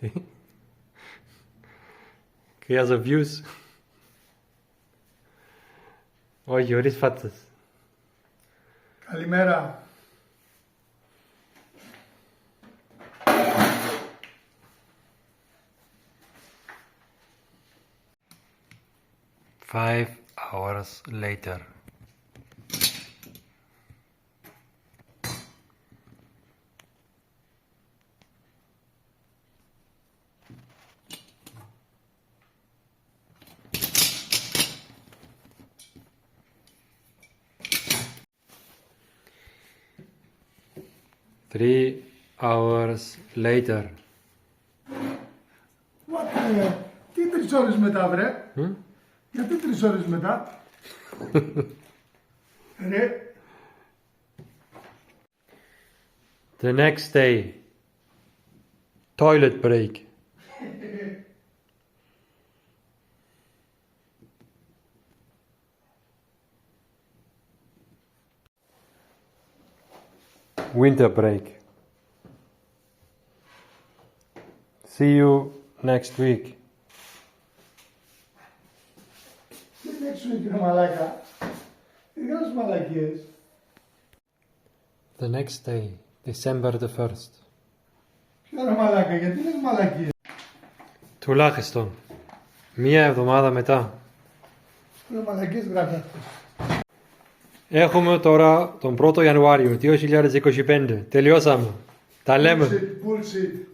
Τι. Χρειάζω views. Όχι, χωρίς φάτσες. Καλημέρα. Five hours later. Three hours later. Τι 3 ώρες μετά, βρε? Γιατί 3 ώρες μετά? Ρε. The next day. Toilet break. Winter break. See you next week. Τι next week, ρε μαλάκα? Τι γράφεις μαλακίες? The next day. December the 1st. Ποια ρε μαλάκα, γιατί λες μαλακίες? Τουλάχιστον. Μία εβδομάδα μετά. Ρε μαλακίες γράφεις αυτές. Έχουμε τώρα τον 1ο Ιανουάριο 2025. Τελειώσαμε. Τα λέμε. Bullshit.